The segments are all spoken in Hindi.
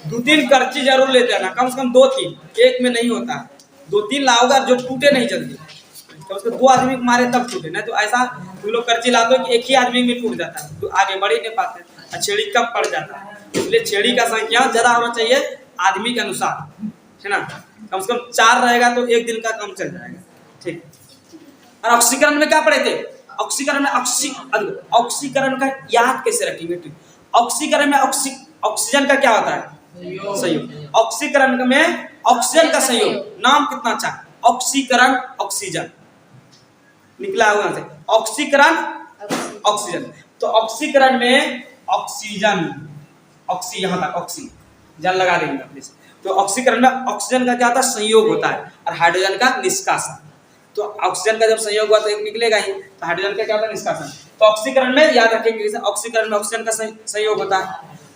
2-3 करची जरूर लेते हैं ना, कम से कम 2-3, एक में नहीं होता है। 2-3 लाओगा जो टूटे नहीं जल्दी, तो उसको 2 आदमी को मारे तब टूटे, नहीं तो ऐसा तुम लोग करची लाते हो कि एक ही आदमी में टूट जाता है, तो आगे बढ़ ही नहीं पाते और छेड़ी कम पड़ जाता है। इसलिए छेड़ी का संख्या ज्यादा होना चाहिए आदमी के अनुसार, है ना। कम से कम 4 रहेगा तो एक दिन का काम चल जाएगा, ठीक। और ऑक्सीकरण में क्या पढ़े थे? ऑक्सीकरण में ऑक्सीकरण का याद कैसे रखेंगे? ऑक्सीकरण में ऑक्सीजन का क्या होता है? संयोग। ऑक्सीकरण में ऑक्सीजन का संयोग, नाम कितना अच्छा, ऑक्सीकरण ऑक्सीजन निकला हुआ से, ऑक्सीकरण ऑक्सीजन। तो ऑक्सीकरण में ऑक्सीजन, ऑक्सी यहाँ तक ऑक्सीजन लगा देंगे अपने से। तो ऑक्सीकरण में ऑक्सीजन का क्या होता है? संयोग होता है, और हाइड्रोजन का निष्कासन। तो ऑक्सीजन का जब संयोग हुआ तो एक निकलेगा ही, तो हाइड्रोजन का क्या होता है? निष्कासन। तो ऑक्सीकरण में याद रखेंगे, जैसे ऑक्सीकरण में ऑक्सीजन का संयोग होता है,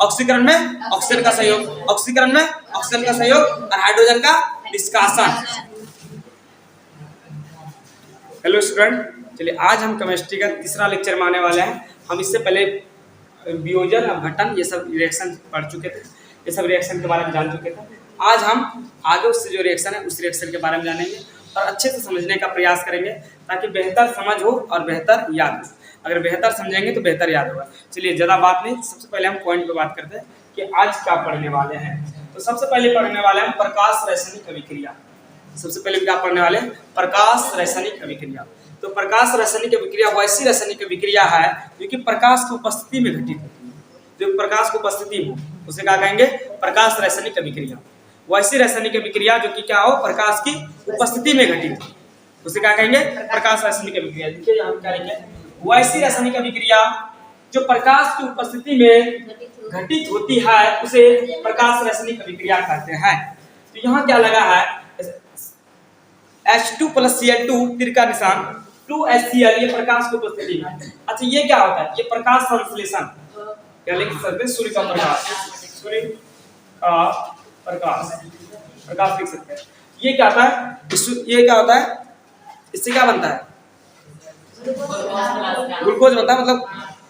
ऑक्सीकरण में ऑक्सीजन का संयोग, ऑक्सीकरण में ऑक्सीजन का संयोग और हाइड्रोजन का निष्कासन। हेलो स्टूडेंट, चलिए आज हम केमिस्ट्री का तीसरा लेक्चर में आने वाले हैं। हम इससे पहले वियोजन, अपघटन, ये सब रिएक्शन पढ़ चुके थे, ये सब रिएक्शन के बारे में जान चुके थे। आज हम आगे उससे जो रिएक्शन है उस रिएक्शन के बारे में जानेंगे और अच्छे से समझने का प्रयास करेंगे, ताकि बेहतर समझ हो और बेहतर याद हो। अगर बेहतर समझेंगे तो बेहतर याद होगा। चलिए ज़्यादा बात नहीं, सबसे पहले हम पॉइंट पे बात करते हैं कि आज क्या पढ़ने वाले हैं। तो सबसे पहले पढ़ने वाले हैं प्रकाश रासायनिक अभिक्रिया। सबसे पहले क्या पढ़ने वाले हैं? प्रकाश रासायनिक अभिक्रिया। तो प्रकाश रासायनिक अभिक्रिया वैसी रासायनिक अभिक्रिया है जो कि प्रकाश की उपस्थिति में घटित होती है। जो प्रकाश की उपस्थिति हो उसे क्या कहेंगे? प्रकाश रासायनिक अभिक्रिया। वैसी रासायनिक अभिक्रिया जो कि क्या हो? प्रकाश की उपस्थिति में घटित हो, उसे क्या कहेंगे? प्रकाश रासायनिक अभिक्रिया। देखिए यहाँ क्या लिखे, वैसी रासायनिक अभिक्रिया जो प्रकाश की उपस्थिति में घटित होती है उसे प्रकाश रासायनिक अभिक्रिया कहते हैं। तो यहाँ क्या लगा है? H2 + Cl2 तीर का निशान 2HCl, ये प्रकाश की उपस्थिति में। अच्छा ये क्या होता है? ये प्रकाश संश्लेषण, क्या लिख सकते हैं? सूर्य का प्रकाश, सूर्य का प्रकाश, प्रकाश लिख सकते हैं। ये क्या होता है? ये क्या होता है? इससे क्या बनता है? ग्लूकोज बनता है, मतलब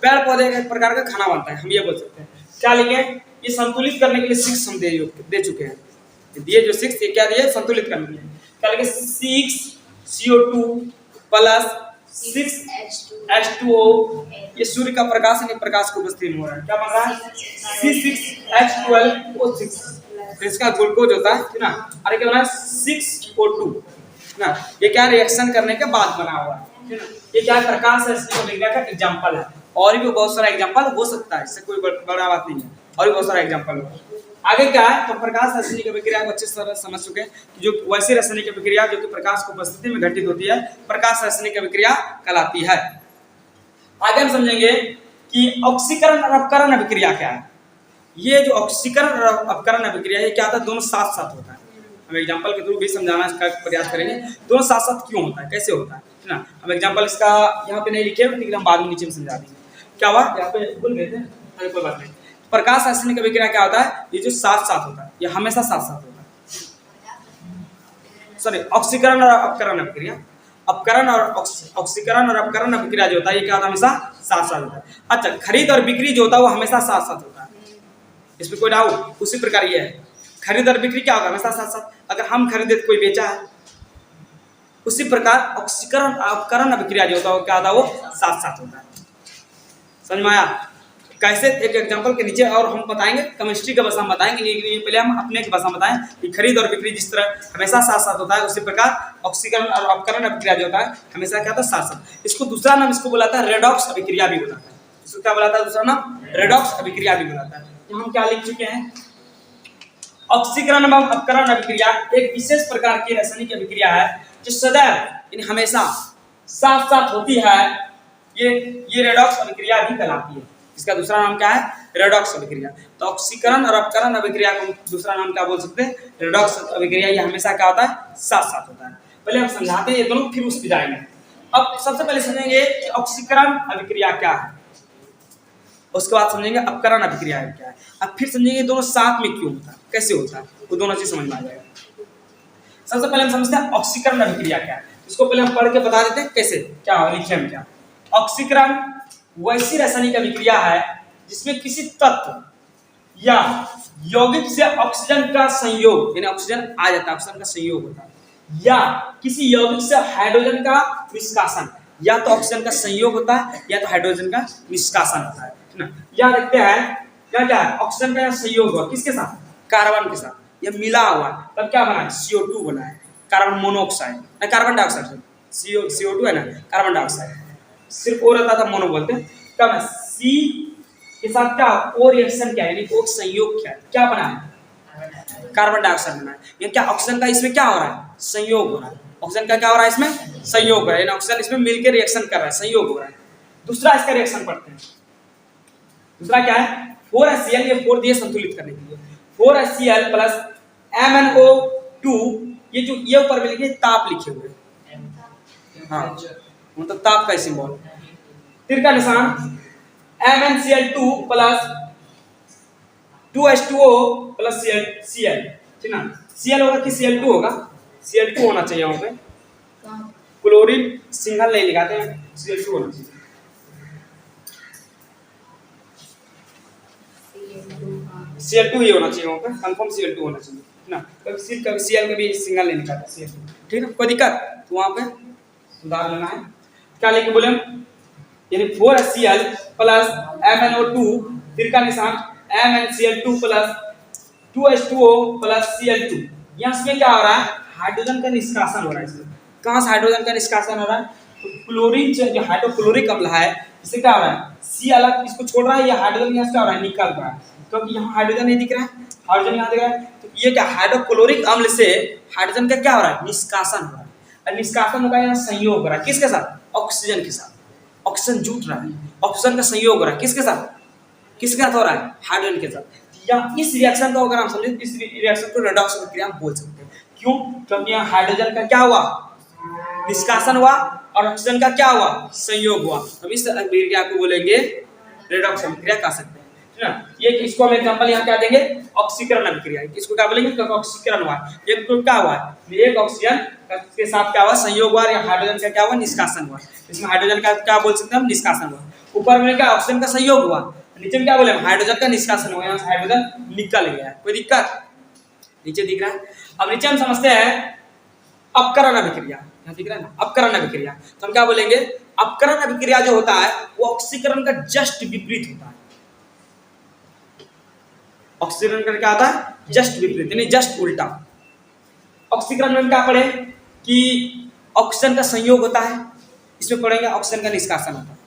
पेड़ पौधे का एक प्रकार का खाना बनता है, हम ये बोल सकते हैं। क्या लिखे? ये संतुलित करने के लिए 6 हम दे चुके हैं। दिए जो 6, ये क्या दिए? संतुलित करने के लिए। क्या लिखे? 6CO2 + 6H2O, ये सूर्य का प्रकाश है, प्रकाश की उपस्थिति में हो रहा है। क्या बन रहा है? C6H12O6, तो इसका ग्लूकोज होता है ना। अरे क्या बना है? 6O2 ना। ये क्या रिएक्शन करने के बाद बना हुआ है ना। ये क्या है? प्रकाश रासायनिक अभिक्रिया का एग्जांपल है। और भी बहुत सारा एग्जांपल हो सकता है, इससे कोई बड़ा बात नहीं है, और भी बहुत सारा एग्जांपल हो। आगे क्या है? तो प्रकाश रासायनिक अभिक्रिया को अच्छे से समझ चुके हैं, जो वैसी रासायनिक अभिक्रिया जो कि प्रकाश की उपस्थिति में घटित होती है प्रकाश रासायनिक अभिक्रिया कहलाती है। आगे हम समझेंगे कि ऑक्सीकरण और अपकरण अभिक्रिया क्या है। ये जो ऑक्सीकरण और अपकरण अभिक्रिया है क्या होता है? दोनों साथ साथ होता है। हम एग्जांपल के थ्रू भी समझाना का प्रयास करेंगे, दोनों साथ साथ क्यों होता है, कैसे होता है ना। हम एग्जांपल इसका यहाँ पे नहीं लिखे, लेकिन हम बाद में नीचे में समझा देंगे। क्या हुआ? यहाँ पे भूल गए थे, अरे कोई बात नहीं। प्रकाश रासायनिक अभिक्रिया क्या होता है? ये जो साथ साथ होता है, ये हमेशा साथ साथ होता है। सॉरी, ऑक्सीकरण और अपकरण अभिक्रिया, अपकरण और ऑक्सीकरण और अपकरण अभिक्रिया जो होता है ये क्या होता है? हमेशा साथ साथ होता है। अच्छा, खरीद और बिक्री जो होता है वो हमेशा साथ साथ होता है, इसमें कोई डाउट? उसी प्रकार ये है, खरीद और बिक्री क्या होगा? हमेशा साथ साथ। अगर हम खरीदे तो कोई बेचा है, उसी प्रकार ऑक्सीकरण अपकरण अभिक्रिया जो होता है वो क्या होता है? वो साथ साथ होता है। समझ में आया? कैसे? एक एग्जांपल के नीचे और हम बताएंगे, केमिस्ट्री का भाषा में बताएंगे, लेकिन पहले हम अपने की भाषा में बताएं कि खरीद और बिक्री जिस तरह हमेशा साथ साथ होता है, उसी प्रकार ऑक्सीकरण और अपकरण अभिक्रिया जो होता है हमेशा क्या होता है? साथ साथ। इसको दूसरा नाम इसको बुलाता है रेडॉक्स अभिक्रिया भी बुलाता है। इसको क्या बुलाता है? दूसरा नाम रेडॉक्स अभिक्रिया भी बुलाता है। हम क्या लिख चुके हैं? ऑक्सीकरण एवं अपकरण अभिक्रिया एक विशेष प्रकार की रासायनिक अभिक्रिया है जो सदैव हमेशा साथ साथ होती है। ये रेडॉक्स अभिक्रिया भी कहलाती है। इसका दूसरा नाम क्या है? रेडॉक्स अभिक्रिया। तो ऑक्सीकरण और अपकरण अभिक्रिया को दूसरा नाम क्या बोल सकते हैं? रेडॉक्स अभिक्रिया। ये हमेशा क्या होता है? साथ साथ होता है। पहले हम समझाते हैं ये दोनों, फिर उस पर जाएंगे। अब सबसे पहले समझेंगे कि ऑक्सीकरण अभिक्रिया क्या है, उसके बाद समझेंगे अपकरण अभिक्रिया क्या है। अब फिर समझेंगे दोनों साथ में क्यों होता है, कैसे होता है, वो दोनों चीज समझ में आ जाएगा। सबसे पहले हम समझते हैं ऑक्सीकरण अभिक्रिया क्या है। इसको पहले हम पढ़ के बता देते हैं कैसे क्या हो, लिखिए हम क्या। ऑक्सीकरण वैसी रासायनिक अभिक्रिया है जिसमें किसी तत्व या यौगिक से ऑक्सीजन का संयोग, यानी ऑक्सीजन आ जाता है, ऑक्सीजन का संयोग होता है, या किसी यौगिक से हाइड्रोजन का निष्कासन, या तो ऑक्सीजन का संयोग होता है या तो हाइड्रोजन का निष्कासन होता है ना। यहाँ देखते हैं क्या क्या है, ऑक्सीजन का संयोग हुआ किसके साथ, कार्बन के साथ, ये मिला हुआ तब क्या बना है, CO2 बना है, carbon monoxide, carbon dioxide, CO2 है ना, कार्बन डाइऑक्साइड, सिर्फ ओ रहता था मोनो बोलते हैं। क्या बना, C के साथ क्या ओ रिएक्शन क्या है, यानी ओ संयोग क्या बना है, कार्बन डाइऑक्साइड बना है। ये क्या ऑक्सीजन का इसमें क्या हो रहा है, संयोग हो रहा है, ऑक्सीजन का क्या हो रहा है इसमें, संयोग हो रहा है, ऑक्सीजन इसमें मिलकर रिएक्शन कर रहा है, संयोग हो रहा है। दूसरा इसका रिएक्शन पढ़ते हैं, दूसरा क्या है, 4HCl, ये 4 दिए संतुलित करने के लिए, 4HCl प्लस MnO2, ये जो ये ऊपर में लिखे ताप लिखे हुए, हाँ मतलब ताप का सिंबल, तिर का निशान MnCl2 plus 2H2O plus Cl, ठीक ना, Cl होगा कि Cl2 होगा, Cl2 होना चाहिए वहां पे, क्लोरीन सिंगल नहीं लिखाते हैं, Cl2 होना चाहिए, Cl2 ही होना चाहिए वहां पे, कंफर्म Cl2 होना चाहिए ना, कभी Cl का भी सिंगल नहीं लिखाते Cl2, ठीक है, कोई दिक्कत तो वहां पे सुधार लेना है। क्या लेके बोले, यानी 4HCl प्लस MnO2, फिर का निशान MnCl2 plus 2H2O plus Cl2, यहाँ इसमें क्या हो रहा है, हाइड्रोजन का निष्कासन हो रहा है, इसमें कहाँ से हाइड्रोजन का निष्कासन हो रहा है, तो क्लोरीन जो हाइड्रोक्लोरिक अम्ल है, इससे क्या हो रहा है, C अलग इसको छोड़ रहा है, या हाइड्रोजन यहाँ से क्या हो रहा है, निकल रहा है, क्योंकि यहाँ हाइड्रोजन नहीं दिख रहा है, हाइड्रोजन यहाँ दिख रहा है, तो ये क्या हाइड्रोक्लोरिक अम्ल से हाइड्रोजन का क्या हो रहा है, निष्कासन हो रहा है, और निष्कासन होगा यहाँ संयोग हो रहा है, किसके साथ, ऑक्सीजन के साथ, ऑक्सीजन जुट रहा है, ऑक्सीजन का संयोग हो रहा है किसके साथ, किसके साथ हो रहा है, हाइड्रोजन के साथ। या इस रिएक्शन को अगर हम समझे, इस रिएक्शन को रेडॉक्स प्रक्रिया हम बोल सकते हैं, क्यों, क्योंकि यहाँ हाइड्रोजन का क्या हुआ, निष्कासन हुआ, और ऑक्सीजन का क्या हुआ, संयोग हुआ, हम इस प्रक्रिया को बोलेंगे रेडॉक्स प्रक्रिया कह सकते हैं, ठीक ना। ये इसको हम एग्जांपल यहाँ क्या देंगे, ऑक्सीकरण अभिक्रिया, इसको क्या बोलेंगे, क्योंकि ऑक्सीकरण हुआ, ये तो क्या हुआ, एक ऑक्सीजन के साथ क्या हुआ, संयोग हुआ, या हाइड्रोजन का क्या हुआ, निष्कासन हुआ, इसमें हाइड्रोजन का क्या बोल सकते हैं हम, निष्कासन हुआ, ऊपर में क्या ऑक्सीजन का संयोग हुआ, नीचे में क्या बोले, हाइड्रोजन का निष्कासन हुआ, यहाँ से हाइड्रोजन निकल गया है, कोई दिक्कत, नीचे दिख रहा है। अब नीचे हम समझते हैं अपकरण अभिक्रिया, यहाँ दिख रहा है ना, अपकरण अभिक्रिया, तो हम क्या बोलेंगे, अपकरण अभिक्रिया जो होता है वो ऑक्सीकरण का जस्ट विपरीत होता है, ऑक्सीकरण का क्या होता है, जस्ट विपरीत, यानी जस्ट उल्टा। ऑक्सीकरण में क्या पढ़े कि ऑक्सीजन का संयोग होता है, इसमें पढ़ेंगे ऑक्सीजन का निष्कासन होता है,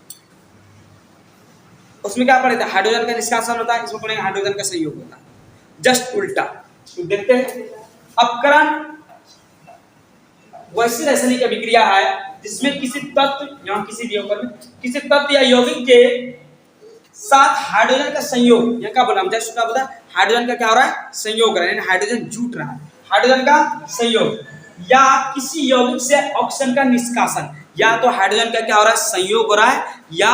उसमें क्या पढ़े थे, हाइड्रोजन का निष्कासन होता है, इसमें पढ़ेंगे हाइड्रोजन का संयोग होता है, जस्ट उल्टा। तो देखते हैं, अपकरण वैसी रासायनिक अभिक्रिया है जिसमें किसी तत्व, यहाँ किसी भी ऊपर में किसी तत्व या यौगिक के साथ हाइड्रोजन का संयोग, यह क्या बोला हम, जस्ट क्या बोला, हाइड्रोजन का क्या हो रहा है, संयोग हो रहा है, यानी हाइड्रोजन जुट रहा है, हाइड्रोजन का संयोग, या किसी यौगिक से ऑक्सीजन का निष्कासन, या तो हाइड्रोजन का क्या हो रहा है, संयोग हो रहा है, या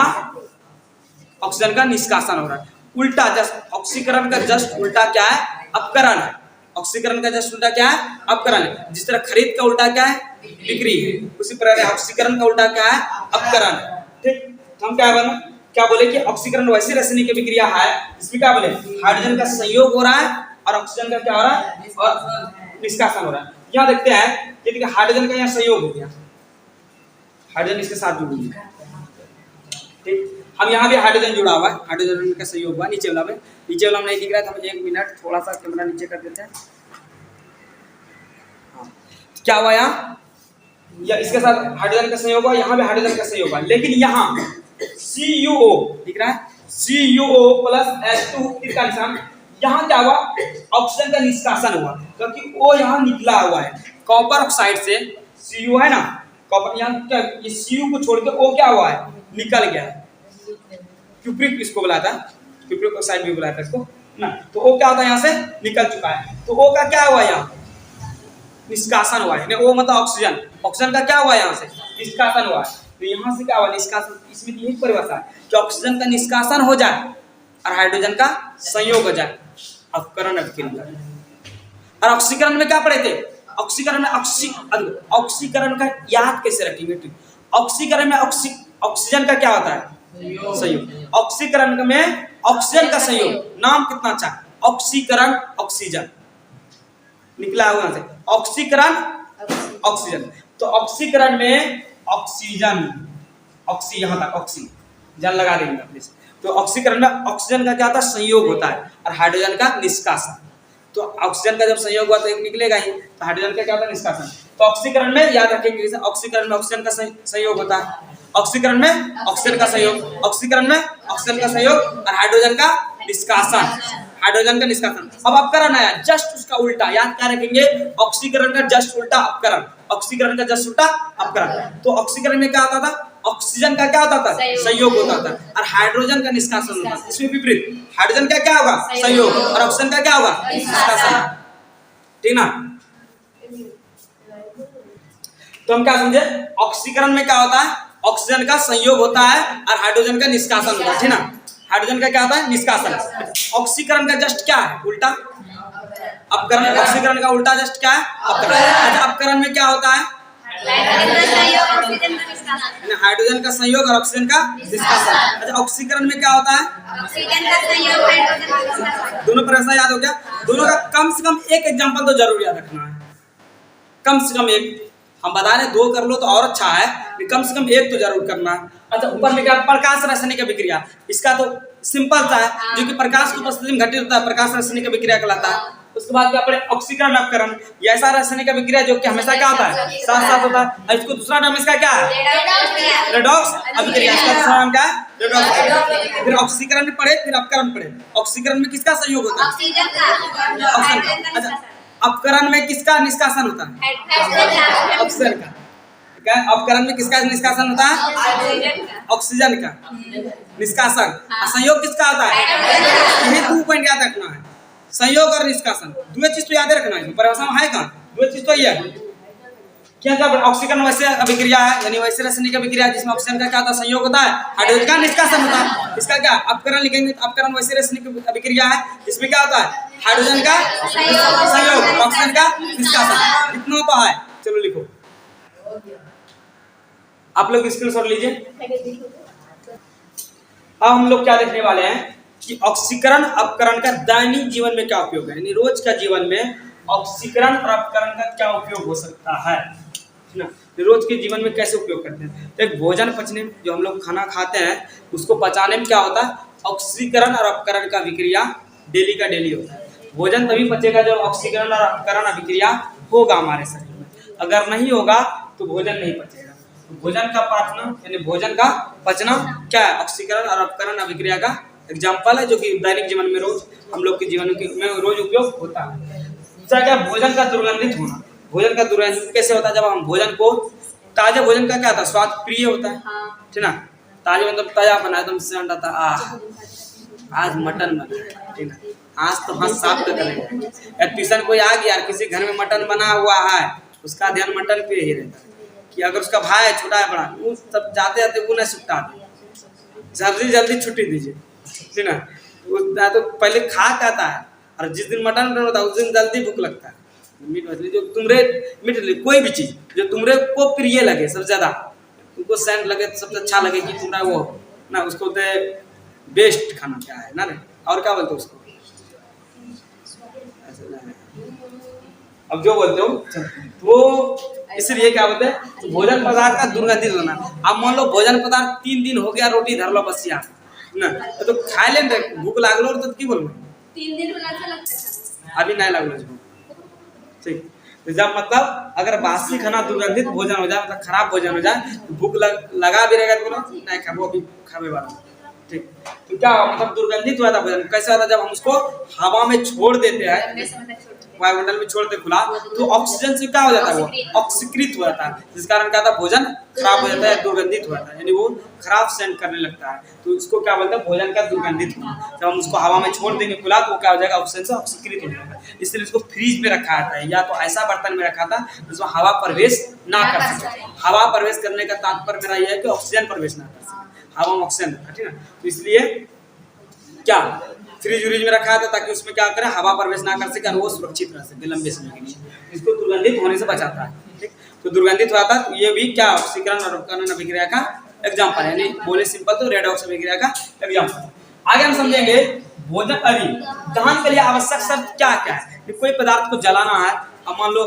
ऑक्सीजन का निष्कासन हो रहा है, उल्टा, जस्ट ऑक्सीकरण का जस्ट उल्टा क्या है, अपकरण है, ऑक्सीकरण का जस्ट उल्टा क्या है, अपकरण है, जिस तरह खरीद का उल्टा क्या है, बिक्री है, उसी प्रकार ऑक्सीकरण का उल्टा क्या है, अपकरण है, ठीक। तो हम क्या बोले कि ऑक्सीकरण वैसी रासायनिक अभिक्रिया है जिसमें क्या बोले, हाइड्रोजन का संयोग हो रहा है और ऑक्सीजन का क्या हो रहा है, और निष्कासन हो रहा है। यहाँ देखते हैं, ये देखिए हाइड्रोजन का यहाँ संयोग हो गया, हाइड्रोजन इसके साथ जुड़ गया, ठीक। हम यहाँ भी हाइड्रोजन जुड़ा हुआ है, हाइड्रोजन का संयोग हुआ, नीचे वाला में, नीचे वाला में नहीं दिख रहा है, तो हम 1 मिनट थोड़ा सा कैमरा नीचे कर देते हैं। हाँ, क्या हुआ यहाँ, या इसके साथ हाइड्रोजन का संयोग हुआ, यहाँ भी हाइड्रोजन का संयोग हुआ, लेकिन यहाँ CuO दिख रहा है, CuO प्लस H2 का निशान, यहाँ क्या हुआ, ऑक्सीजन का निष्कासन हुआ, क्योंकि O यहाँ निकला हुआ है, कॉपर ऑक्साइड से Cu है ना, कॉपर, यहाँ क्या ये Cu को छोड़ के O क्या हुआ है, निकल गया है, क्यूप्रिक इसको बुलाता है, क्यूप्रिक ऑक्साइड भी बुलाता है इसको ना, तो O क्या होता है, यहाँ से निकल चुका है, तो O का क्या हुआ, यहाँ निष्कासन हुआ है, O मतलब ऑक्सीजन, ऑक्सीजन का क्या हुआ, यहाँ से निष्कासन हुआ है, तो यहाँ से क्या हुआ, निष्कासन, इसमें यही परिभाषा है कि ऑक्सीजन का निष्कासन हो जाए और हाइड्रोजन का संयोग हो जाए, अपकरण अभिक्रिया। और ऑक्सीकरण में क्या पढ़े थे, ऑक्सीकरण में ऑक्सीकरण का याद कैसे रखेंगे, ऑक्सीकरण में ऑक्सीजन का क्या होता है, संयोग, ऑक्सीकरण में ऑक्सीजन का संयोग, नाम कितना अच्छा ऑक्सीकरण ऑक्सीजन निकला हुआ से ऑक्सीकरण ऑक्सीजन। तो ऑक्सीकरण में ऑक्सीजन ऑक्सी यहाँ तक ऑक्सीजन लगा देंगे प्लीज। तो ऑक्सीकरण में ऑक्सीजन का क्या होता है संयोग होता है और हाइड्रोजन का निष्कासन। तो ऑक्सीजन का जब संयोग हुआ तो एक निकलेगा ही, तो हाइड्रोजन का क्या होता है निष्कासन। तो ऑक्सीकरण में याद रखेंगे जैसे ऑक्सीकरण में ऑक्सीजन का संयोग होता है, ऑक्सीकरण में ऑक्सीजन का संयोग, ऑक्सीकरण में ऑक्सीजन का संयोग और हाइड्रोजन का निष्कासन, हाइड्रोजन का निष्कासन। अब अपकरण आया जस्ट उसका उल्टा, याद क्या रखेंगे ऑक्सीकरण का जस्ट उल्टा अपकरण, ऑक्सीकरण का जस्ट उल्टा अपकरण। तो ऑक्सीकरण में क्या होता था ऑक्सीजन का क्या होता था संयोग होता था और हाइड्रोजन का निष्कासन होता था। इसमें विपरीत हाइड्रोजन का क्या होगा संयोग और ऑक्सीजन का क्या होगा निष्कासन, ठीक ना। तो हम क्या समझे ऑक्सीकरण में क्या होता है ऑक्सीजन का संयोग होता है और हाइड्रोजन का निष्कासन होता है, ठीक ना। हाइड्रोजन का क्या होता है निष्कासन। ऑक्सीकरण का जस्ट क्या है उल्टा अपकरण, ऑक्सीकरण का उल्टा जस्ट क्या है अपकरण। अपकरण में क्या होता है हाइड्रोजन का संयोग और ऑक्सीजन का निष्कासन। अच्छा ऑक्सीकरण में क्या होता है ऑक्सीजन का संयोग हाइड्रोजन का निष्कासन। दोनों पर ऐसा याद हो गया। दोनों का कम से कम एक एग्जांपल तो जरूर याद रखना है, कम से कम एक। हम बता रहे 2 कर लो तो और अच्छा है, कम से कम एक तो जरूर करना है। अच्छा ऊपर में क्या प्रकाश रासायनिक अभिक्रिया, इसका तो सिंपल सा है जो कि प्रकाश की उपस्थिति में घटित होता है प्रकाश रासायनिक अभिक्रिया कहलाता है। उसके बाद क्या पढ़े ऑक्सीकरण अपकरण, ये ऐसा रासायनिक अभिक्रिया जो कि हमेशा क्या होता है साथ साथ होता है। इसको दूसरा नाम इसका क्या है रेडॉक्स अभिक्रिया, इसका दूसरा नाम क्या है रेडॉक्स। फिर ऑक्सीकरण में पढ़े फिर अपकरण पढ़े। ऑक्सीकरण में किसका संयोग होता है ऑक्सीजन का, ऑक्सीजन का। अच्छा अपकरण में किसका निष्कासन होता है ऑक्सीजन का। क्या अपकरण में किसका निष्कासन होता है ऑक्सीजन का निष्कासन। संयोग किसका होता है यही 2 पॉइंट याद रखना है संयोग और निष्कासन। 2 चीज तो याद रखना है, परिभाषा में है कहां 2 चीज तो ये है क्या क्या ऑक्सीकरण वैसे अभिक्रिया है यानी वैसे रासायनिक अभिक्रिया जिसमें ऑक्सीजन का क्या होता है संयोग होता है हाइड्रोजन का निष्कासन होता है। इसका क्या अपकरण लिखेंगे तो अपकरण वैसे रासायनिक अभिक्रिया है जिसमें क्या होता है हाइड्रोजन का संयोग ऑक्सीजन का निष्कासन। इतना तो है, चलो लिखो आप लोग स्क्रीनशॉट लीजिए। अब हम लोग क्या देखने वाले हैं कि ऑक्सीकरण अपकरण का दैनिक जीवन में क्या उपयोग है, यानी रोज का जीवन में ऑक्सीकरण और अपकरण का क्या उपयोग हो सकता है ना, रोज के जीवन में कैसे उपयोग करते हैं। तो एक भोजन पचने में जो हम लोग खाना खाते हैं उसको पचाने में क्या होता है ऑक्सीकरण और अपकरण का अभिक्रिया डेली का डेली होता है। भोजन तभी पचेगा जब ऑक्सीकरण और अपकरण अभिक्रिया होगा हमारे शरीर में, अगर नहीं होगा तो भोजन नहीं पचेगा। तो भोजन का पचना यानी भोजन का पचना क्या है ऑक्सीकरण और अपकरण अभिक्रिया का एग्जाम्पल है जो कि दैनिक जीवन में रोज हम लोग के जीवन में रोज उपयोग होता है। दूसरा क्या भोजन का दुर्गंधित होना। भोजन का दुर्गंधित कैसे होता है जब हम भोजन को ताजा भोजन का क्या होता है स्वाद प्रिय होता है, ठीक ना। ताजा मतलब ताजा बना एकदम से अंडा था आज मटन बना, ठीक ना, आज तो हाथ साफ कर करेंगे। या ट्यूशन कोई आ गया किसी घर में मटन बना हुआ है उसका ध्यान मटन पे ही रहता है कि अगर उसका भाई है छोटा है बड़ा वो सब जाते जाते वो न सुट्टा दे जल्दी छुट्टी दीजिए, ठीक ना। तो पहले खा कहता है और जिस दिन मटन होता है उस दिन जल्दी भूख लगता है। मीट मछली जो तुमरे कोई भी चीज जो तुमरे को प्रिय लगे सबसे ज्यादा तुमको सेंट लगे सबसे अच्छा लगे कि तुम्हारा वो ना उसको बोलते बेस्ट खाना क्या है ना रे और क्या बोलते उसको अब जो बोलते हो वो इसलिए क्या बोलते हैं तो भोजन पदार्थ का दुर्गंधित होना। अब मान लो भोजन पदार्थ 3 दिन हो गया रोटी धर लो बस यहाँ ना तो खा ले भूख लागलो तो की बोल 3 दिन होना अच्छा लगता है अभी नहीं लागलो ठीक। तो जब मतलब अगर बासी खाना दुर्गंधित भोजन हो जाए मतलब खराब भोजन हो जाए तो भूख लगा भी रहेगा तो बोलो नहीं खाबो अभी खावे वाला ठीक। तो क्या मतलब दुर्गंधित हुआ था भोजन कैसे होता जब हम उसको हवा में छोड़ देते हैं वायुमंडल में छोड़ते खुला तो ऑक्सीजन से क्या हो जाता है वो ऑक्सीकृत हो जाता है जिस कारण क्या था भोजन खराब हो जाता है दुर्गंधित हो जाता है यानी वो खराब सेंट करने लगता है। तो उसको क्या बोलते हैं भोजन का दुर्गंधित होना। जब हम उसको हवा में छोड़ देंगे खुला तो वो क्या हो जाएगा ऑक्सीजन से ऑक्सीकृत हो जाएगा। इसलिए उसको फ्रीज में रखा जाता है या तो ऐसा बर्तन में रखा था जिसमें हवा प्रवेश ना कर सके। हवा प्रवेश करने का तात्पर्य मेरा यह है कि ऑक्सीजन प्रवेश ना कर सके, हवा में ऑक्सीजन रखा ठीक है। तो इसलिए क्या फ्रिज व्रिज में रखा था ताकि उसमें क्या करे हवा प्रवेश ना कर सके और वो सुरक्षित रह सके लंबे समय के लिए। इसको दुर्गंधित होने से बचाता है ठीक। तो दुर्गंधित हुआ था तो ये भी क्या ऑक्सीकरण और अपकरण अभिक्रिया का एग्जाम्पल है यानी बोले सिंपल तो रेडॉक्स अभिक्रिया का एग्जाम्पल। आगे हम समझेंगे भोजन अभी दहन के लिए आवश्यक शर्त क्या क्या है कि कोई पदार्थ को जलाना है। अब मान लो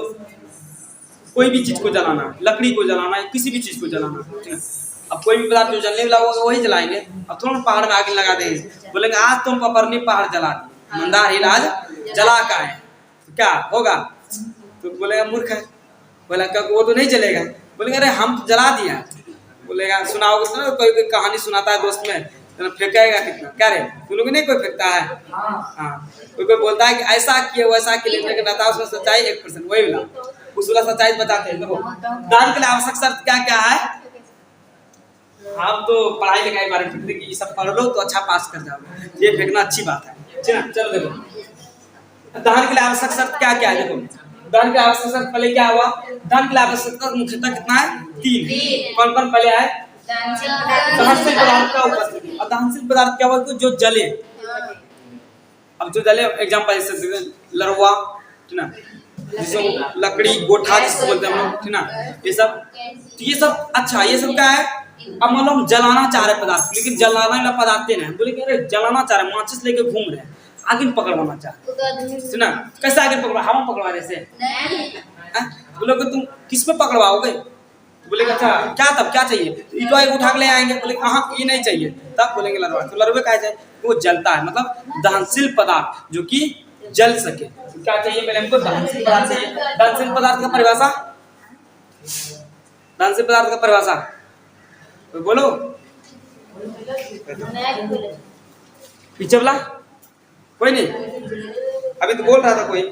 कोई भी चीज को जलाना है, लकड़ी को जलाना है, किसी भी चीज को जलाना है, ठीक है। अब कोई भी पदार्थ जो जलने वाला होगा वही जलाएंगे। अब थोड़ा पहाड़ में आग लगा देंगे, बोलेंगे आज तुम पपरनी पहाड़ जला दी, मंदार हिल आज जला का है, तो क्या होगा? तो बोलेगा मूर्ख है, बोलेगा वो तो नहीं जलेगा। बोलेंगे अरे हम तो जला दिया। बोलेगा सुनाओगे तो ना, कोई कहानी सुनाता है दोस्त में, तो फेंकेगा कितना, क्या रे तुम लोग नहीं कोई फेंकता है। हाँ, कोई बोलता है कि ऐसा किए वैसा किए, लेकिन रहता है उसमें सच्चाई 1% वही वाला, उस वाला सच्चाई बताते हैं। देखो दान के लिए आवश्यक शर्त क्या क्या है। आप तो पढ़ाई लिखाई के बारे में फेंकते कि ये सब पढ़ लो तो अच्छा पास कर जाओगे, ये फेंकना अच्छी बात है, ठीक है। चलो देखो दान के लिए आवश्यक शर्त क्या क्या है। देखो दान के आवश्यक शर्त पहले क्या हुआ, दान के लिए आवश्यकता मुख्यतः कितना है? 3। कौन कौन पहले है? दहनशील पदार्थ का उपस्थिति। और दहनशील पदार्थ क्या हुआ? जो जले। अब जो जले एग्जांपल जैसे लरवा, ठीक ना, जिसको लकड़ी गोठा जिसको बोलते हैं हम लोग, ठीक ना, ये सब, तो ये सब अच्छा, ये सब क्या है? अब मान लो हम जलाना चाह रहे पदार्थ, लेकिन जलाना वाला पदार्थ नहीं, बोले कि अरे जलाना चाह रहे, माचिस लेके घूम रहे हैं, आग पकड़वाना चाह रहे, ठीक ना, कैसे आग पकड़वा? हवा पकड़वा रहे से? बोले तुम किस पे पकड़वाओगे? बोलेगा अच्छा क्या, तब क्या चाहिए? ईटो एक उठा के ले आएंगे, बोले हाँ ये नहीं चाहिए, तब बोलेंगे लरवा। तो लरवे कहा जाए वो जलता है, मतलब दहनशील पदार्थ जो कि जल सके। तो क्या चाहिए पहले हमको? दहनशील पदार्थ चाहिए। दहनशील पदार्थ का परिभाषा, दहनशील पदार्थ का परिभाषा तो बोलो, पीछे वाला कोई नहीं, अभी तो बोल रहा था कोई,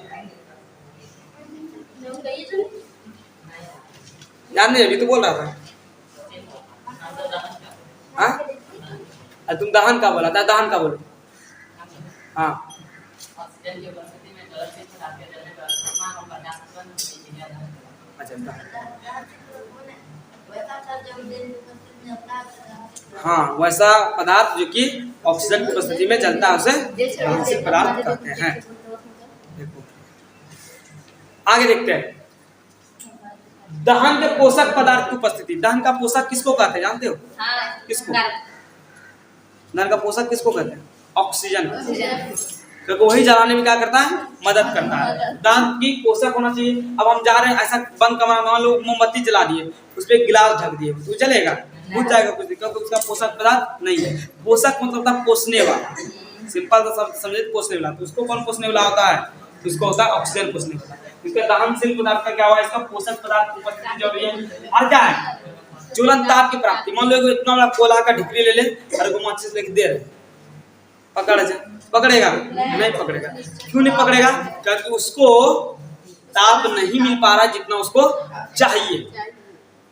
याद नहीं, अभी तो बोल रहा था। हाँ तुम दहन का बोला था, दहन का बोलो। हाँ अच्छा, हाँ वैसा पदार्थ जो कि ऑक्सीजन की उपस्थिति में जलता है उसे दहनशील पदार्थ कहते हैं। देखो आगे देखते हैं, दहन के पोषक पदार्थ की उपस्थिति। दहन का पोषक किसको कहते हैं जानते हो? किसको? दहन का पोषक किसको कहते हैं? ऑक्सीजन, क्योंकि वही जलाने में क्या करता है? मदद करता है। दहन की पोषक होना चाहिए। अब हम जा रहे हैं ऐसा बंद कमरा, मान लो मोमबत्ती जला दिए, उस पर गिलास ढक दिए, तो जलेगा? बुझ जाएगा कुछ, क्योंकि उसका पोषक पदार्थ नहीं है। पोषक मतलब था पोषने वाला, सिंपल सा शब्द समझे, पोषने वाला। तो उसको कौन पोषने वाला होता है? तो उसको होता है ऑक्सीजन पोषने वाला। इसका दहनशील पदार्थ का क्या हुआ? इसका पोषक पदार्थ की उपस्थिति जरूरी है। और क्या है? ज्वलन ताप की प्राप्ति। मान लो इतना बड़ा कोला का ढिकरी ले ले और वो माचिस लेके दे रहे, पकड़ेगा? नहीं पकड़ेगा। क्यों नहीं पकड़ेगा? क्योंकि उसको ताप नहीं मिल पा रहा जितना उसको चाहिए,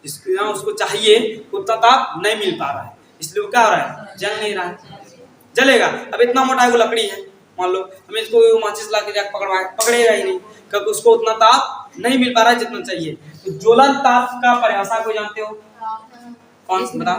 जितना उसको चाहिए उतना ताप नहीं मिल पा रहा है, इसलिए वो क्या हो रहा है? जल नहीं रहा है। जलेगा? अब इतना मोटा वो लकड़ी है, मान लो हमें इसको माचिस ला के जाकर पकड़वाए, पकड़ेगा ही नहीं, क्योंकि उसको उतना ताप नहीं मिल पा रहा है जितना चाहिए। तो ज्वलन ताप का परिभाषा को जानते हो? कौन सा बता?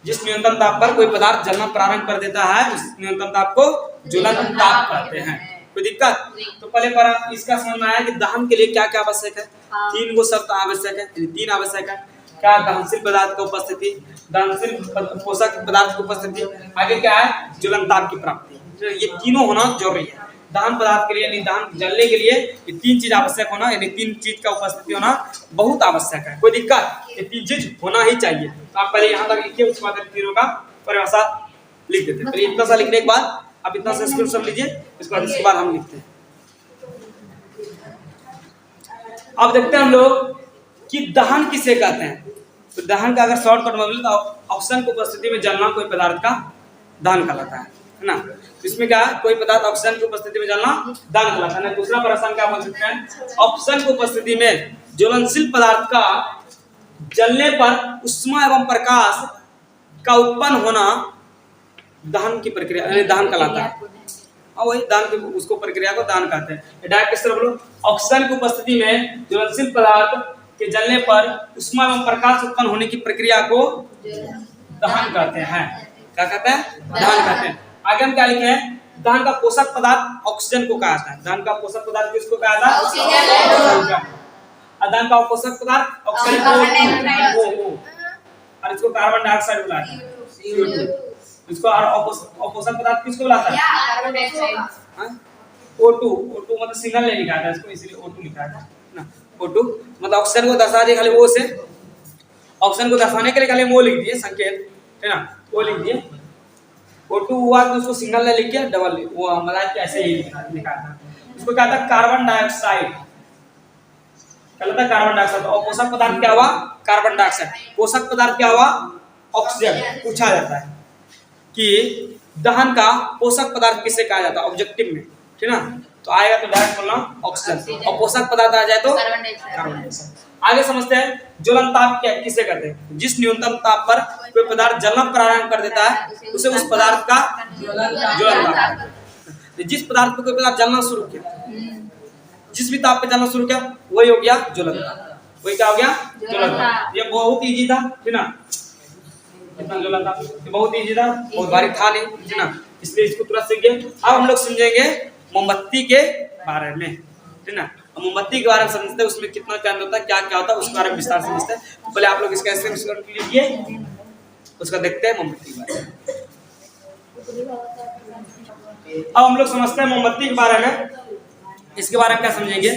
जिस न्यूनतम ताप पर कोई पदार्थ जलना प्रारंभ कर देता है उस न्यूनतम ताप को ज्वलन ताप कहते हैं। कोई दिक्कत? तो पहले पर इसका समझ में आया कि दहन के लिए क्या क्या आवश्यक है। 3 गो शर्त आवश्यक है, 3 आवश्यक है। क्या? दहनशील पदार्थ की उपस्थिति, दहनशील पोषक पदार्थ की उपस्थिति, आगे क्या है? ज्वलन ताप की प्राप्ति। तो ये तीनों होना जरूरी है दहन पदार्थ के लिए, यानी दहन जलने के लिए ये 3 चीज आवश्यक होना, यानी 3 चीज का उपस्थिति होना बहुत आवश्यक है। कोई दिक्कत? ये 3 चीज होना ही चाहिए। तो आप पहले यहाँ तक लिखिए, उसके बाद तीनों का परिभाषा लिख देते हैं। पहले इतना सा लिखने के बाद आप इतना सा स्क्रीनशॉट लीजिए, इसके बाद हम लिखते हैं। अब देखते हैं हम लोग कि दहन किसे कहते हैं। तो दहन का अगर शॉर्टकट में बोले तो ऑक्सीजन की उपस्थिति में जलना कोई पदार्थ का दहन कहलाता है ना। इसमें क्या है? कोई पदार्थ ऑक्सीजन की उपस्थिति में जलना दहन कहलाता है। दूसरा प्रश्न क्या बोल सकते हैं? ऑक्सीजन की उपस्थिति में ज्वलनशील पदार्थ का जलने पर उष्मा एवं प्रकाश का उत्पन्न होना दहन की प्रक्रिया, यानी दहन कहलाता है। और वही दहन की उसको प्रक्रिया को दहन कहते हैं। डायरेक्ट किस तरह बोलो? ऑक्सीजन की उपस्थिति में ज्वलनशील पदार्थ के जलने पर उष्मा एवं प्रकाश उत्पन्न होने की प्रक्रिया को दहन कहते हैं। क्या कहते हैं? दहन कहते हैं। आगे हम क्या लिखे हैं? दहन का पोषक पदार्थ ऑक्सीजन को कहा जाता है। दहन का पोषक पदार्थ किसको कहा जाता है? ऑक्सीजन। दहन का पोषक पदार्थ ऑक्सीजन को, और इसको कार्बन डाइऑक्साइड बुलाते हैं। CO2। इसको और अपोषक पदार्थ किसको बुलाता है? Carbon dioxide. हाँ? O2 मतलब सिग्नल नहीं लिखा था इसको, इसलिए O2 लिखा था ना। O2 मतलब ऑक्सीजन को दर्शा दिए खाली O से, ऑक्सीजन को दर्शाने के लिए खाली वो लिख दिए संकेत, है ना, वो लिख दिए। O2 हुआ तो उसको सिग्नल नहीं लिख के डबल वो मतलब ऐसे ही लिखा था। इसको क्या था? कार्बन डाइऑक्साइड कहता था, कार्बन डाइऑक्साइड। तो पोषक पदार्थ क्या हुआ? Carbon dioxide. पोषक पदार्थ क्या हुआ? ऑक्सीजन। पूछा जाता है कि दहन का पोषक पदार्थ किसे कहा जाता है ऑब्जेक्टिव में, ठीक ना, तो आएगा तो डायरेक्ट बोलना ऑक्सीजन, और पोषक पदार्थ आ जाए तो कार्बन डाइऑक्साइड। Carbon dioxide. आगे समझते हैं ज्वलन ताप क्या किसे कहते हैं? जिस न्यूनतम ताप पर कोई पदार्थ जलना प्रारंभ कर देता है उसे उस पदार्थ का ज्वलन ताप। जिस पदार्थ पर कोई पदार्थ जलना शुरू किया, जिस भी ताप पे जलना शुरू किया वही हो गया ज्वलन ताप। वही क्या हो गया? ज्वलन ताप। ये बहुत इजी था, ठीक ना, इतना ज्वलन ताप ये बहुत इजी था, बहुत भारी था नहीं, ठीक ना, इसलिए इसको तुरंत सीख गए। अब हम लोग समझेंगे मोमबत्ती के बारे में, ठीक ना। मोमबत्ती के बारे में समझते हैं, उसमें कितना क्या होता है, क्या क्या होता है, उसके बारे में विस्तार से समझते हैं। पहले आप लोग इसका स्क्रीनशॉट लीजिए, उसका देखते हैं मोमबत्ती के बारे में। अब हम लोग समझते हैं मोमबत्ती के बारे में। इसके बारे में क्या समझेंगे?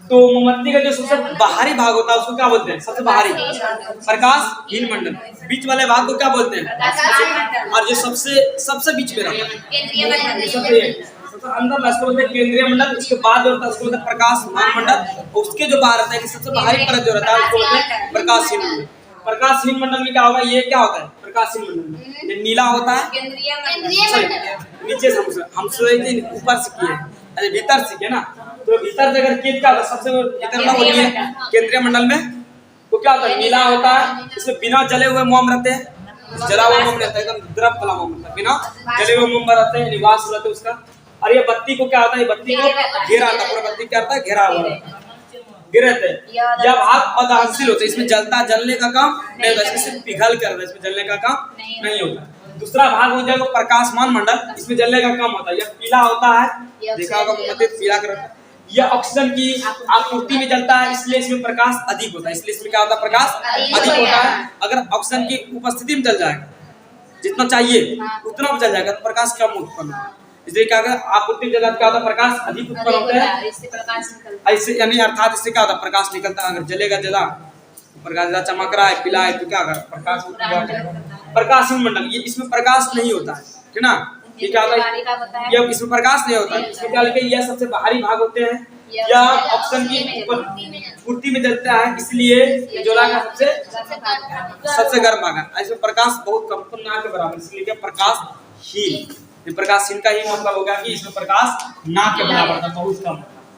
तो मोमबत्ती का जो सबसे बाहरी भाग होता है उसको क्या बोलते हैं? सबसे बाहरी प्रकाशहीन मंडल। बीच वाले भाग को क्या बोलते हैं? और जो सबसे बीच में रहता है सबसे अंदर उसको बोलते हैं केंद्रीय मंडल। उसके बाद जो होता है उसको बोलते हैं प्रकाशमान मंडल। उसके जो बाहर रहता है कि सबसे बाहरी परत जो रहता है उसको बोलते हैं प्रकाशहीन मंडल। प्रकाशहीन मंडल में क्या होगा? ये क्या होता है प्रकाशहीन मंडल में? ये नीला होता है, नीचे से हम ऊपर से किए, अरे भीतर से किए ना, तो भीतर से अगर कीट का सबसे भीतर ना बोलिए केंद्रीय मंडल में वो क्या होता है? नीला होता है। इसमें बिना जले हुए मोम रहते हैं, जला हुआ मोम रहता है, एकदम द्रव वाला मोम रहता है, बिना जले हुए मोम रहते हैं, निवास रहते हैं उसका। और ये बत्ती को क्या होता है? बत्ती को घेरा आता है, पूरा बत्ती क्या होता है? घेरा हुआ गिर रहते हैं। यह भाग अदहनशील होता है, इसमें जलने का काम नहीं होता, इसमें सिर्फ पिघल कर रहता है, इसमें जलने का काम नहीं होता। दूसरा भाग हो जाएगा प्रकाशमान मंडल, इसमें जलने का काम होता है। यह पीला होता है, देखा होगा मोमबत्ती पीला कलर। यह ऑक्सीजन की आपूर्ति में जलता है, इसलिए इसमें प्रकाश अधिक होता है। इसलिए इसमें क्या होता है? प्रकाश अधिक होता है। अगर ऑक्सीजन की उपस्थिति में जल जाएगा, जितना चाहिए उतना जल जाएगा तो प्रकाश कम उत्पन्न होगा। इसलिए क्या होगा? आपूर्ति में जल क्या होता है? प्रकाश अधिक उत्पन्न होता है, ऐसे यानी अर्थात इससे क्या होता है? प्रकाश निकलता है। अगर जलेगा जला प्रकाश ज्यादा चमक रहा है, पीला है, तो क्या होगा? प्रकाश प्रकाशहीन मंडल। ये इसमें प्रकाश नहीं होता है, ठीक ना। ये क्या होता है? ये इसमें प्रकाश नहीं होता है। इसमें क्या लिखे? यह सबसे बाहरी भाग होते हैं, या ऑक्सीजन की पूर्ति में जलता है, इसलिए ज्वाला का सबसे गर्म भाग है। इसमें प्रकाश बहुत कम, तो ना के बराबर, इसलिए क्या? प्रकाशहीन। प्रकाशहीन का ही मतलब होगा कि इसमें प्रकाश ना के बराबर था, बहुत कम,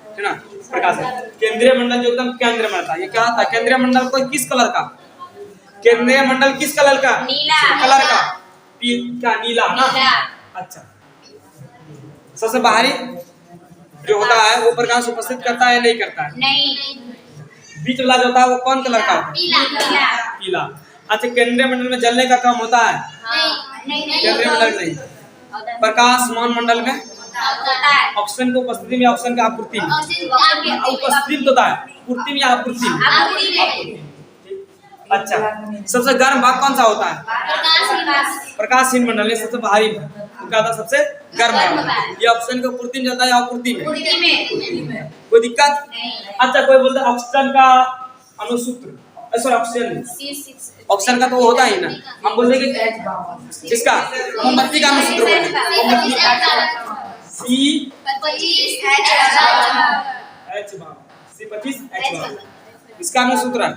है ना। प्रकाश केंद्रीय मंडल जो एकदम केंद्र में था। ये क्या था? केंद्रीय मंडल को किस कलर का? केंद्रीय मंडल किस कलर का? नीला कलर का। क्या नीला ना? अच्छा। सबसे बाहरी जो होता है वो प्रकाश उपस्थित करता है या नहीं करता है? नहीं। बीच वाला जो होता है वो कौन कलर का होता है? पीला। अच्छा, केंद्रीय मंडल में जलने का काम होता है? केंद्रीय मंडल नहीं, प्रकाशमान मंडल में ऑक्सीजन की उपस्थिति में, ऑक्सीजन की आपूर्ति में, उपस्थिति होता है, पूर्ति में या आपूर्ति में? अच्छा, सबसे गर्म भाग कौन सा होता है? प्रकाशहीन मंडल में सबसे बाहरी भाग क्या होता है? सबसे गर्म भाग। ये ऑक्सीजन की पूर्ति में जाता है या आपूर्ति में? कोई दिक्कत? अच्छा, कोई बोलता है ऑक्सीजन का अणुसूत्र, ऑक्सीजन का तो वो होता ही ना, हम बोलते कि किसका? मोमबत्ती का अणुसूत्र बोलते हैं। C25H12 इसका अणुसूत्र है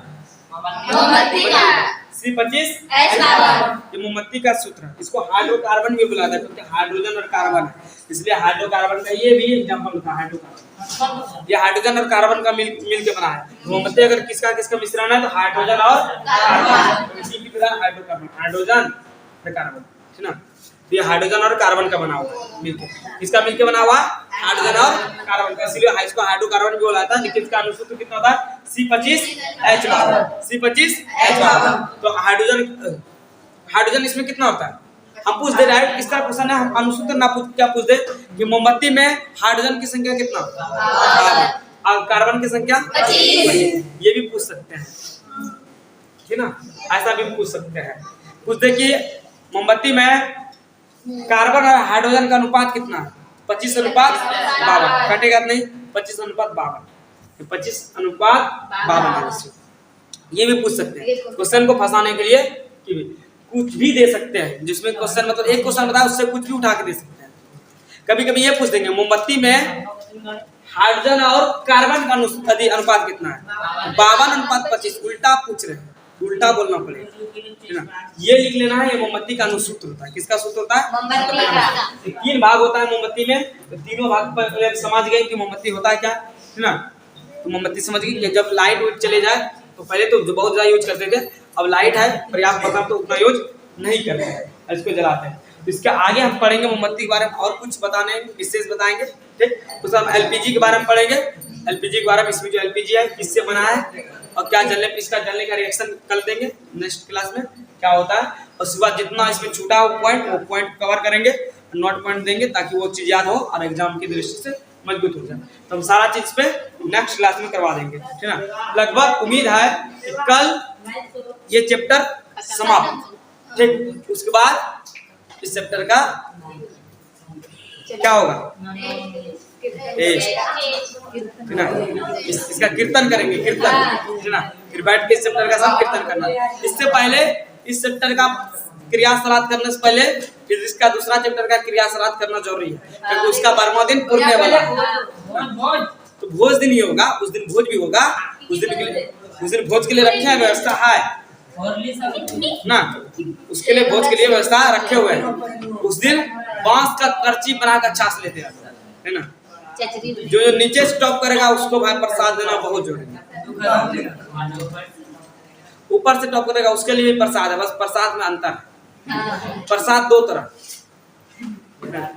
C25H12। ये मोमबत्ती का सूत्र है। इसको हाइड्रोकार्बन भी बुलाते हैं क्योंकि हाइड्रोजन और कार्बन है, इसलिए हाइड्रोकार्बन का ये भी एग्जांपल होता है। हाइड्रोकार्बन ये हाइड्रोजन और कार्बन का मिल के बना है। मोमबत्ती अगर किसका मिश्रण है तो हाइड्रोजन और कार्बन, इसी की तरह हाइड्रोजन और कार्बन, ठीक ना। ये हाइड्रोजन और कार्बन का बना हुआ है मिलके। किसका मिलके बना हुआ? हाइड्रोजन और कार्बन का, इसलिए इसको हाइड्रोकार्बन भी बोला जाता है। लेकिन इसका अणुसूत्र कितना होता है? C25H12। तो हाइड्रोजन इसमें कितना होता है? हम पूछ दे रहे हैं, किस तरह क्वेश्चन है, हम अणुसूत्र ना पूछ क्या पूछ दे कि मोमबत्ती में हाइड्रोजन की संख्या कितना और कार्बन की संख्या 25। ये भी पूछ सकते हैं, ठीक ना, ऐसा भी पूछ सकते हैं। पूछ दे कि मोमबत्ती में कार्बन और हाइड्रोजन का अनुपात कितना है? 25:52 कटेगा नहीं, 25:52, 25:52। ये भी पूछ सकते हैं क्वेश्चन को फंसाने के लिए कि कुछ भी दे सकते हैं, जिसमें क्वेश्चन मतलब एक क्वेश्चन बताया उससे कुछ भी उठा के दे सकते हैं। कभी कभी ये पूछ देंगे मोमबत्ती में हाइड्रोजन और कार्बन का अनुपात कितना है? 52:25। उल्टा पूछ रहे हैं, उल्टा बोलना पड़ेगा, है ना। ये लिख लेना है, ये मोमबत्ती का अनुसूत्र होता है। किसका सूत्र होता है? मोमबत्ती का। 3 भाग होता है मोमबत्ती में, तो तीनों भाग पर समझ गए कि मोमबत्ती होता है क्या, है ना। तो मोमबत्ती समझ गई कि जब लाइट उठ चले जाए, तो पहले तो जो बहुत ज्यादा यूज करते थे, अब लाइट है पर्याप्त मात्रा तो उतना यूज नहीं करते हैं, इसको जलाते हैं। तो इसके आगे हम पढ़ेंगे मोमबत्ती के बारे में और कुछ बताने विशेष बताएंगे, ठीक। उस हम एलपीजी के बारे में पढ़ेंगे, एलपीजी के बारे में, इसमें जो एलपीजी है किससे बना है और क्या जलने इसका जलने का रिएक्शन कर देंगे नेक्स्ट क्लास में क्या होता है। और उसके बाद जितना इसमें छूटा वो पॉइंट कवर करेंगे, नोट पॉइंट देंगे ताकि वो चीज याद हो और एग्जाम की दृष्टि से मजबूत हो जाए। तो हम सारा चीज पे नेक्स्ट क्लास में करवा देंगे, ठीक ना। लगभग उम्मीद है कि कल ये चैप्टर समाप्त, ठीक। उसके बाद इस चैप्टर का क्या होगा, इसका कीर्तन करेंगे, कीर्तन, है ना। फिर बैठ के इस चैप्टर का सब कीर्तन करना। इससे पहले इस चैप्टर का क्रिया श्राद्ध करने से पहले फिर इसका दूसरा चैप्टर का क्रिया श्राद्ध करना जरूरी है, क्योंकि उसका 12वां दिन पूर्णे वाला है। तो भोज दिन ही होगा, उस दिन भोज भी होगा, उस दिन भोज के लिए रखे हैं व्यवस्था है ना, उसके लिए भोज के लिए व्यवस्था रखे हुए हैं। उस दिन बांस का करची बनाकर छाछ लेते हैं, है ना। जो नीचे स्टॉप करेगा उसको भाई प्रसाद देना बहुत जरूरी है। ऊपर से टॉप करेगा उसके लिए भी प्रसाद है, बस प्रसाद में अंतर है। प्रसाद 2 तरह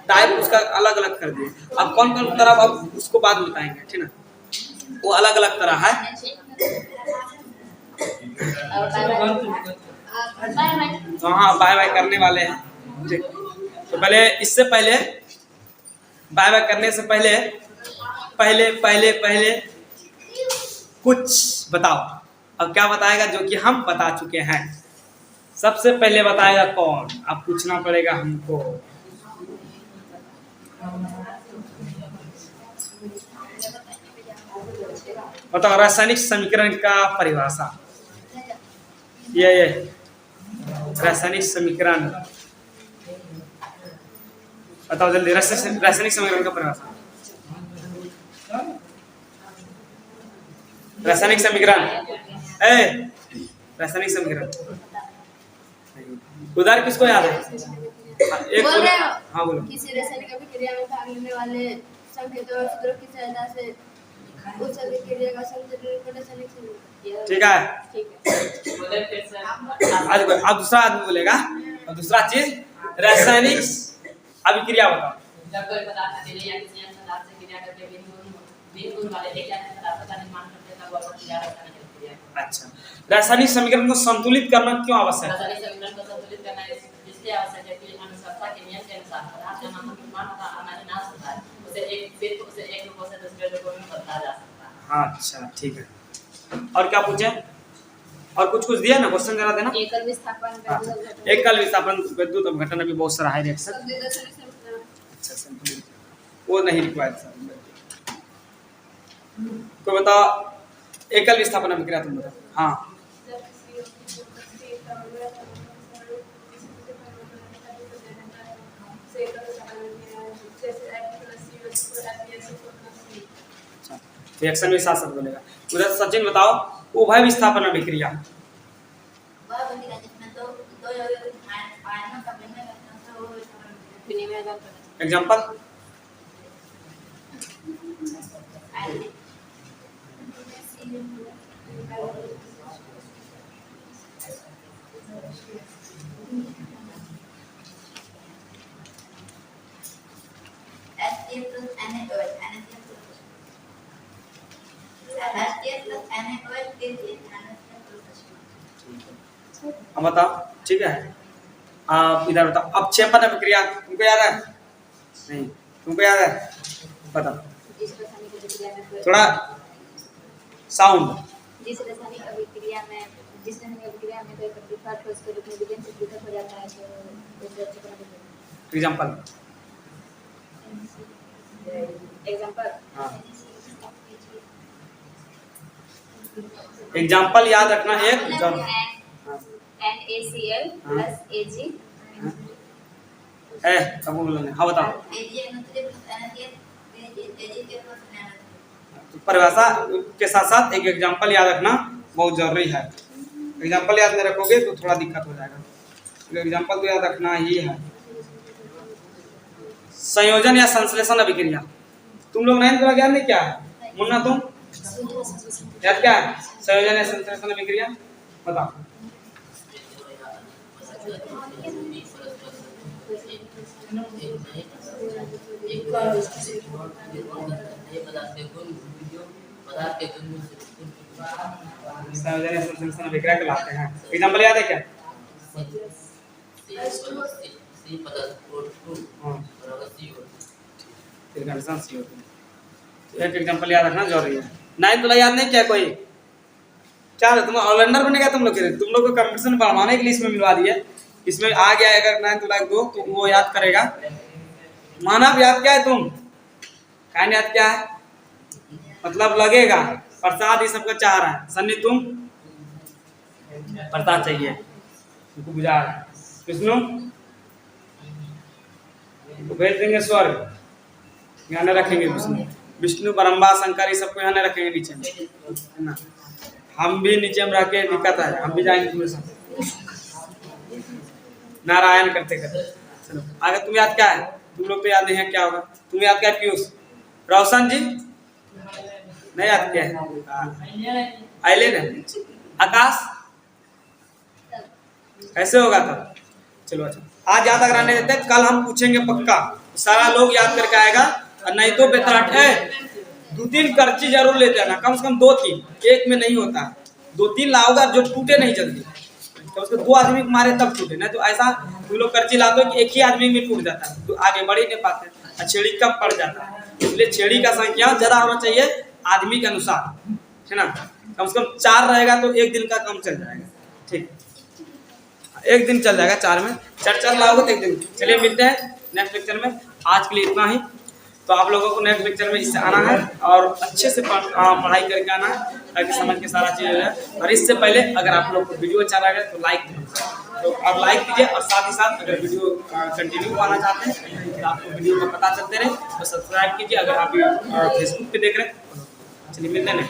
टाइप उसका अलग अलग कर दिए। अब कौन कौन तरह अब उसको बाद में बताएंगे, ठीक ना। वो अलग अलग तरह है। तो हाँ बाय बाय करने वाले हैं, ठीक। तो पहले इससे पहले बाय बाय करने से पहले पहले कुछ बताओ। अब क्या बताएगा जो कि हम बता चुके हैं। सबसे पहले बताएगा कौन, अब पूछना पड़ेगा हमको। बताओ रासायनिक समीकरण का परिभाषा। ये रासायनिक समीकरण बताओ जल्दी। रासायनिक समीकरण का परिभाषा, रासायनिक समीकरण, रासायनिक समीकरण उधर किसको याद है? एक बोल रहे हो? हाँ बोलो। किसी रासायनिक अभिक्रिया में भाग लेने वाले संकेतों और सूत्रों की सहायता से उस अभिक्रिया का संचालन रासायनिक समीकरण। ठीक है, आज अब दूसरा आदमी बोलेगा। और दूसरा चीज रासायनिक अभिक्रिया बताओ। जब कोई पदार्थ अकेले या किसी अन्य पदार्थ से क्रिया करके भिन्न गुण वाले एक या अन्य पदार्थ का निर्माण करते हैं, तब वह क्रिया रासायनिक अभिक्रिया है। अच्छा, रासायनिक समीकरण को संतुलित करना क्यों आवश्यक है? रासायनिक समीकरण को संतुलित करना इसलिए आवश्यक है कि अनुसरता के नियम के अनुसार पदार्थ का नाम निर्माण होता अनादिनाश होता है, उसे एक रूपों से दूसरे रूपों में बदला जा सकता है। हाँ अच्छा ठीक है। और क्या पूछे? और कुछ दिया ना, क्वेश्चन जरा देना। एकल विस्थापन हाँ, एकल विस्थापन विद्युत अपघटन अभी बहुत सारा है रिएक्शन। अच्छा संतुलित वो नहीं रिक्वायर्ड सर। तो बताओ एकल विस्थापन अभिक्रिया तुम बताओ। हाँ रिएक्शन में साथ साथ बोलेगा। उधर सचिन बताओ उभय विस्थापन अभिक्रिया। एग्जांपल अब बताओ, ठीक है। आप इधर बताओ अपक्षेपण अभिक्रिया तुमको याद है? नहीं तुमको याद है? बताओ थोड़ा साउंड। जिस रासायनिक अभिक्रिया में कोई पदार्थ ठोस के रूप में विलयन से पृथक हो जाता है तो एग्जाम्पल। एग्जांपल हाँ, एग्जाम्पल याद रखना एक जब NaCl plus Ag है सब बोलना। हाँ बताओ। तो परिभाषा के साथ साथ एक एग्जाम्पल याद रखना बहुत जरूरी है। एग्जाम्पल याद नहीं रखोगे तो थोड़ा दिक्कत हो जाएगा। एग्जाम्पल तो याद रखना ही है। संयोजन या संश्लेषण अभिक्रिया तुम लोग नहीं थोड़ा ज्ञान नहीं क्या है मुन्ना तुम याद क्या है? संयोजन या संश्लेषण अभिक्रिया बताओ। संयोजन या संश्लेषण अभिक्रिया कहलाते हैं। एग्जाम्पल याद है क्या? एक एग्जाम्पल याद रखना जरूरी है। नहीं तो याद नहीं क्या कोई क्या है? तुम ऑलराउंडर बनेगा तुम लोग के। तुम लोग को कंपटीशन बढ़वाने के लिए इसमें मिलवा दिए। इसमें आ गया अगर 9 लाख दो तो वो याद करेगा। मानव याद क्या है तुम? कान याद क्या है? मतलब लगेगा। प्रसाद ये सबका चाह रहा है। सन्नी तुम प्रसाद चाहिए तुमको बुझा रहा है। विष्णु तो भेज देंगे स्वर्ग यहाँ नहीं रखेंगे। विष्णु विष्णु ब्रह्मा शंकर ये सबको यहाँ नहीं रखेंगे नीचे में है ना। हम भी नीचे में रह के दिक्कत है। हम भी जाएंगे तुम्हें साथ नारायण करते करते। चलो आगे तुम याद क्या है? तुम लोग तो याद नहीं है क्या होगा। तुम याद क्या है? पीयूष रोशन जी नहीं याद क्या है? आइले न आकाश कैसे होगा तब? चलो अच्छा आज याद कराने देते हैं। कल हम पूछेंगे पक्का सारा लोग याद करके आएगा। और नहीं तो बेतराट है 2-3 कर्ची जरूर लेते हैं ना। कम से कम 2-3 एक में नहीं होता। 2-3 लाओगा जो टूटे नहीं जल्दी। तो उसको 2 आदमी को मारे तब टूटे। नहीं तो ऐसा तुम लोग कर्ची लाते हो कि एक ही आदमी में टूट जाता है तो आगे बढ़ ही नहीं पाते। और छेड़ी कम पड़ जाता है। इसलिए छेड़ी का संख्या ज्यादा होना चाहिए आदमी के अनुसार है ना। कम से कम 4 रहेगा तो एक दिन का काम चल जाएगा। ठीक एक दिन चल जाएगा 4 में 4 लाओगे तो एक दिन। चलिए मिलते हैं नेक्स्ट लेक्चर में। आज के लिए इतना ही। तो आप लोगों को नेक्स्ट लेक्चर में इससे आना है और अच्छे से पढ़ाई करके आना है ताकि समझ के सारा चीज़ हो जाए। और इससे पहले अगर आप लोग को वीडियो अच्छा लगे तो लाइक तो आप लाइक कीजिए। और साथ ही साथ अगर वीडियो कंटिन्यू आना चाहते हैं तो आपको वीडियो का पता चलते रहे तो सब्सक्राइब कीजिए। अगर आप फेसबुक पे देख रहे हैं चलिए मिलते हैं।